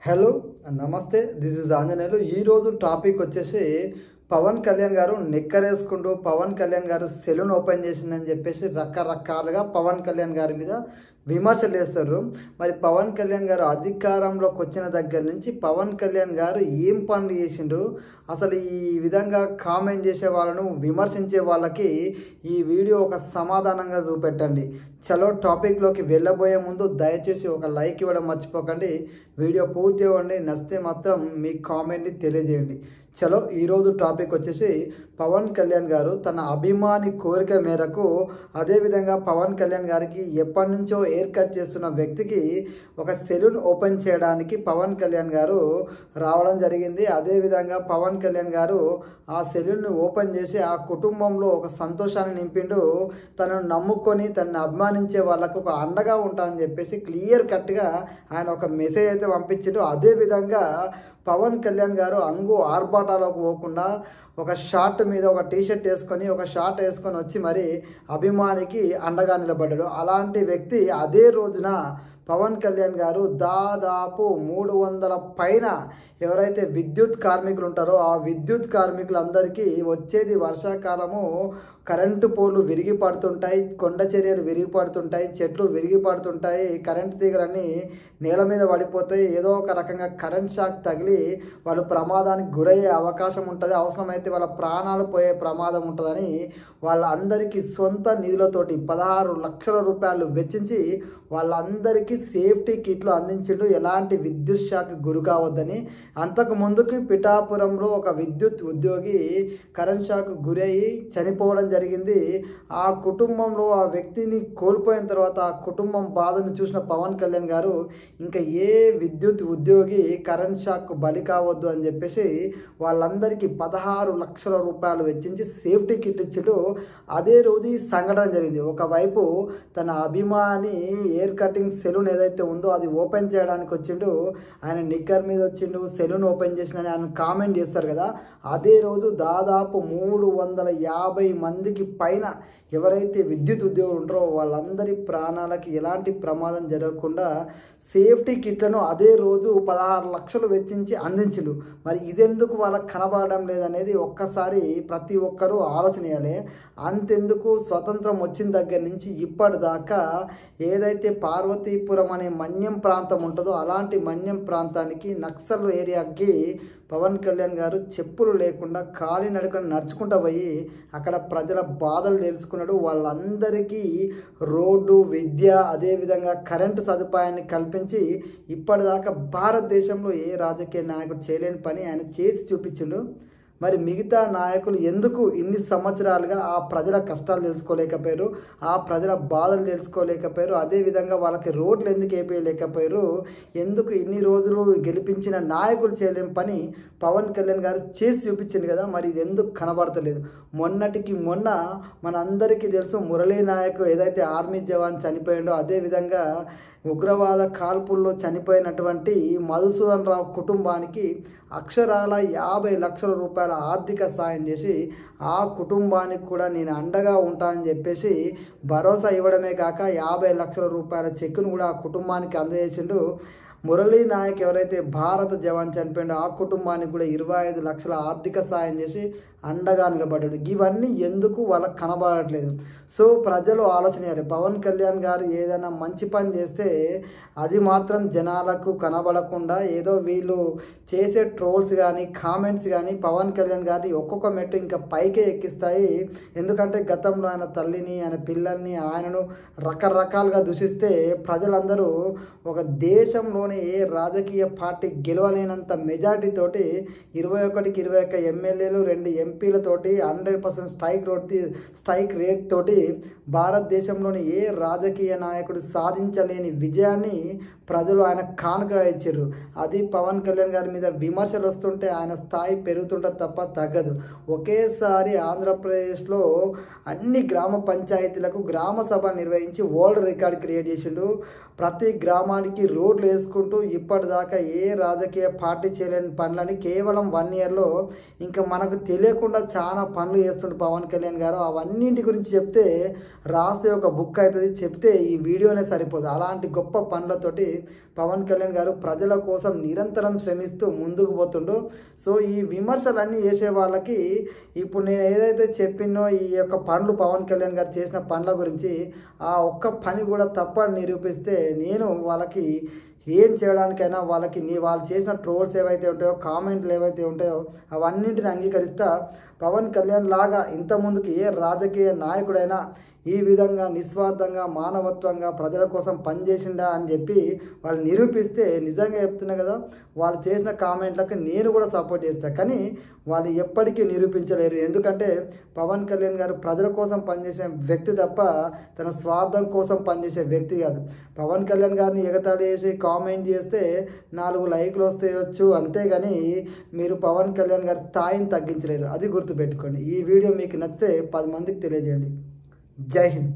Hello నమస్తే this is Anjaneyulu. ఈరోజు topic వచ్చేసి పవన్ కళ్యాణ్ గారు నెక్కరేసుకుంటూ పవన్ కళ్యాణ్ గారు సెలూన్ ఓపెన్ చేసిందని చెప్పేసి రకరకాలుగా పవన్ కళ్యాణ్ గారి మీద విమర్శలు చేస్తారు. మరి పవన్ కళ్యాణ్ గారు అధికారంలోకి వచ్చిన దగ్గర నుంచి పవన్ కళ్యాణ్ గారు ఏం పనులు చేసిండు, అసలు ఈ విధంగా కామెంట్ చేసే వాళ్ళను విమర్శించే వాళ్ళకి ఈ వీడియో ఒక సమాధానంగా చూపెట్టండి. చలో టాపిక్లోకి వెళ్ళబోయే ముందు దయచేసి ఒక లైక్ ఇవ్వడం మర్చిపోకండి. వీడియో పూర్తి ఇవ్వండి, నచ్చితే మాత్రం మీ కామెంట్ని తెలియజేయండి. చలో ఈరోజు టాపిక్ వచ్చేసి పవన్ కళ్యాణ్ గారు తన అభిమాని కోరిక మేరకు, అదేవిధంగా పవన్ కళ్యాణ్ గారికి ఎప్పటి నుంచో హెయిర్ కట్ చేస్తున్న వ్యక్తికి ఒక సెలూన్ ఓపెన్ చేయడానికి పవన్ కళ్యాణ్ గారు రావడం జరిగింది. అదేవిధంగా పవన్ కళ్యాణ్ గారు ఆ సెలూన్ను ఓపెన్ చేసి ఆ కుటుంబంలో ఒక సంతోషాన్ని నింపిండు. తనను నమ్ముకొని తనను అభిమానించే వాళ్ళకు ఒక అండగా ఉంటా అని చెప్పేసి క్లియర్ కట్గా ఆయన ఒక మెసేజ్ అయితే పంపించాడు. అదేవిధంగా పవన్ కళ్యాణ్ గారు అంగు ఆర్భాటాలకు పోకుండా ఒక షార్ట్ మీద ఒక టీషర్ట్ వేసుకొని ఒక షార్ట్ వేసుకొని వచ్చి మరి అభిమానికి అండగా నిలబడ్డాడు. అలాంటి వ్యక్తి అదే రోజున పవన్ కళ్యాణ్ గారు దాదాపు 300 పైన ఎవరైతే విద్యుత్ కార్మికులు ఉంటారో ఆ విద్యుత్ కార్మికులందరికీ వచ్చేది వర్షాకాలము, కరెంటు పోలు విరిగి పడుతుంటాయి, కొండ చర్యలు విరిగి పడుతుంటాయి, చెట్లు విరిగి పడుతుంటాయి, కరెంటు తీగలన్నీ నేల మీద పడిపోతాయి, ఏదో ఒక రకంగా కరెంట్ షాక్ తగిలి వాళ్ళు ప్రమాదానికి గురయ్యే అవకాశం ఉంటుంది, అవసరమైతే వాళ్ళ ప్రాణాలు పోయే ప్రమాదం ఉంటుందని వాళ్ళందరికీ సొంత నిధులతోటి 16 లక్షల రూపాయలు వెచ్చించి వాళ్ళందరికీ సేఫ్టీ కిట్లు అందించిండు, ఎలాంటి విద్యుత్ షాక్ గురి కావద్దని. అంతకు ముందుకి పిఠాపురంలో ఒక విద్యుత్ ఉద్యోగి కరెంట్ షాక్ గురయ్యి చనిపోవడం జరిగింది. ఆ కుటుంబంలో ఆ వ్యక్తిని కోల్పోయిన తర్వాత ఆ కుటుంబం బాధను చూసిన పవన్ కళ్యాణ్ గారు ఇంకా ఏ విద్యుత్ ఉద్యోగి కరెంట్ షాక్ బలి కావద్దు అని చెప్పేసి వాళ్ళందరికీ 16 లక్షల రూపాయలు వెచ్చించి సేఫ్టీ కిట్ ఇచ్చిండు. అదే రోజు ఈ సంఘటన జరిగింది. ఒకవైపు తన అభిమాని హెయిర్ కటింగ్ సెలూన్ ఏదైతే ఉందో అది ఓపెన్ చేయడానికి వచ్చిండు, ఆయన నిక్కర్ మీద వచ్చిండు, సెలూన్ ఓపెన్ చేసిన ఆయన కామెంట్ చేస్తారు కదా. అదే రోజు దాదాపు 350 మందికి పైన ఎవరైతే విద్యుత్ ఉద్యోగులు ఉంటారో వాళ్ళందరి ప్రాణాలకి ఎలాంటి ప్రమాదం జరగకుండా సేఫ్టీ కిట్లను అదే రోజు 16 లక్షలు వెచ్చించి అందించిండు. మరి ఇదెందుకు వాళ్ళకి కనబడడం లేదనేది ఒక్కసారి ప్రతి ఒక్కరూ ఆలోచన చేయాలి. అంతెందుకు స్వతంత్రం వచ్చిన దగ్గర నుంచి ఇప్పటిదాకా ఏదైతే పార్వతీపురం అనే మన్యం ప్రాంతం ఉంటుందో అలాంటి మన్యం ప్రాంతానికి నక్సల్ ఏరియాకి పవన్ కళ్యాణ్ గారు చెప్పులు లేకుండా కాలినడకను నడుచుకుంటూ పోయి అక్కడ ప్రజల బాధలు తెలుసుకున్నాడు. వాళ్ళందరికీ రోడ్డు, విద్య, అదేవిధంగా కరెంటు సదుపాయాన్ని కల్పించి ఇప్పటిదాకా భారతదేశంలో ఏ రాజకీయ నాయకుడు చేయలేని పని ఆయన చేసి చూపించిండు. మరి మిగతా నాయకులు ఎందుకు ఇన్ని సంవత్సరాలుగా ఆ ప్రజల కష్టాలు తెలుసుకోలేకపోయారు, ఆ ప్రజల బాధలు తెలుసుకోలేకపోయారు, అదేవిధంగా వాళ్ళకి రోడ్లు ఎందుకు వేయలేకపోయారు, ఎందుకు ఇన్ని రోజులు గెలిపించిన నాయకులు చేయలేని పని పవన్ కళ్యాణ్ గారు చేసి చూపించింది కదా. మరి ఇది ఎందుకు కనబడతలేదు? మొన్నటికి మొన్న మనందరికీ తెలుసు మురళీ నాయక్ ఏదైతే ఆర్మీ జవాన్ చనిపోయిండో, అదేవిధంగా ఉగ్రవాద కాల్పుల్లో చనిపోయినటువంటి మధుసూదన్ రావు కుటుంబానికి అక్షరాల 50 లక్షల రూపాయల ఆర్థిక సాయం చేసి ఆ కుటుంబానికి కూడా నేను అండగా ఉంటానని చెప్పేసి భరోసా ఇవ్వడమే కాక 50 లక్షల రూపాయల చెక్కును కూడా ఆ కుటుంబానికి అందజేసిండు. మురళీ నాయక్ ఎవరైతే భారత జవాన్ చనిపోయిండో ఆ కుటుంబానికి కూడా 25 లక్షల ఆర్థిక సాయం చేసి అండగా నిలబడ్డాడు. ఇవన్నీ ఎందుకు వాళ్ళకి కనబడట్లేదు? సో ప్రజలు ఆలోచన చేయాలి. పవన్ కళ్యాణ్ గారు ఏదైనా మంచి పని చేస్తే అది మాత్రం జనాలకు కనబడకుండా ఏదో వీళ్ళు చేసే ట్రోల్స్ కానీ కామెంట్స్ కానీ పవన్ కళ్యాణ్ గారిని ఒక్కొక్క మెట్టు ఇంకా పైకే ఎక్కిస్తాయి. ఎందుకంటే గతంలో ఆయన తల్లిని, ఆయన పిల్లల్ని, ఆయనను రకరకాలుగా దూషిస్తే ప్రజలందరూ ఒక దేశంలోనే ఏ రాజకీయ పార్టీ గెలవలేనంత మెజార్టీతోటి 21కి 21 ఎమ్మెల్యేలు, 2 ఎంపీలతోటి 100% స్ట్రైక్ రేట్ తోటి భారతదేశంలోని ఏ రాజకీయ నాయకుడు సాధించలేని విజయాన్ని ప్రజలు ఆయన కానుక ఇచ్చారు. అది పవన్ కళ్యాణ్ గారి మీద విమర్శలు వస్తుంటే ఆయన స్థాయి పెరుగుతుంటుంది తప్ప తగ్గదు. ఒకేసారి ఆంధ్రప్రదేశ్లో అన్ని గ్రామ పంచాయతీలకు గ్రామ సభ నిర్వహించి వరల్డ్ రికార్డ్ క్రియేట్ చేసిండు. ప్రతి గ్రామానికి రోడ్లు వేసుకుంటూ ఇప్పటిదాకా ఏ రాజకీయ పార్టీ చేయలేని పనులని కేవలం 1 ఇయర్లో ఇంకా మనకు తెలియకుండా చాలా పనులు చేస్తుండే పవన్ కళ్యాణ్ గారు. అవన్నింటి గురించి చెప్తే రాస్తే ఒక బుక్ అవుతుంది, చెప్తే ఈ వీడియోనే సరిపోదు. అలాంటి గొప్ప పనులతోటి పవన్ కళ్యాణ్ గారు ప్రజల కోసం నిరంతరం శ్రమిస్తూ ముందుకు పోతుండో. సో ఈ విమర్శలన్నీ చేసే వాళ్ళకి ఇప్పుడు నేను ఏదైతే చెప్పినో ఈ యొక్క పనులు పవన్ కళ్యాణ్ గారు చేసిన పనుల గురించి ఆ ఒక్క పని కూడా తప్పని నిరూపిస్తే నేను వాళ్ళకి ఏం చేయడానికైనా వాళ్ళకి వాళ్ళు చేసిన ట్రోల్స్ ఏవైతే ఉంటాయో, కామెంట్లు ఏవైతే ఉంటాయో అవన్నింటిని అంగీకరిస్తా. పవన్ కళ్యాణ్ లాగా ఇంతకుముందుకు ఏ రాజకీయ నాయకుడైనా ఈ విధంగా నిస్వార్థంగా మానవత్వంగా ప్రజల కోసం పనిచేసిండా అని చెప్పి వాళ్ళు నిరూపిస్తే, నిజంగా చెప్తున్నా కదా, వాళ్ళు చేసిన కామెంట్లకు నేను కూడా సపోర్ట్ చేస్తాను. కానీ వాళ్ళు ఎప్పటికీ నిరూపించలేరు. ఎందుకంటే పవన్ కళ్యాణ్ గారు ప్రజల కోసం పనిచేసే వ్యక్తి తప్ప తన స్వార్థం కోసం పనిచేసే వ్యక్తి కాదు. పవన్ కళ్యాణ్ గారిని ఎగతాళి చేసి కామెంట్ చేస్తే 4 లైక్లు వస్తాయొచ్చు, అంతేగాని మీరు పవన్ కళ్యాణ్ గారి స్థాయిని తగ్గించలేరు. అది గుర్తుపెట్టుకోండి. ఈ వీడియో మీకు నచ్చితే 10 మందికి తెలియజేయండి. జై హింద్.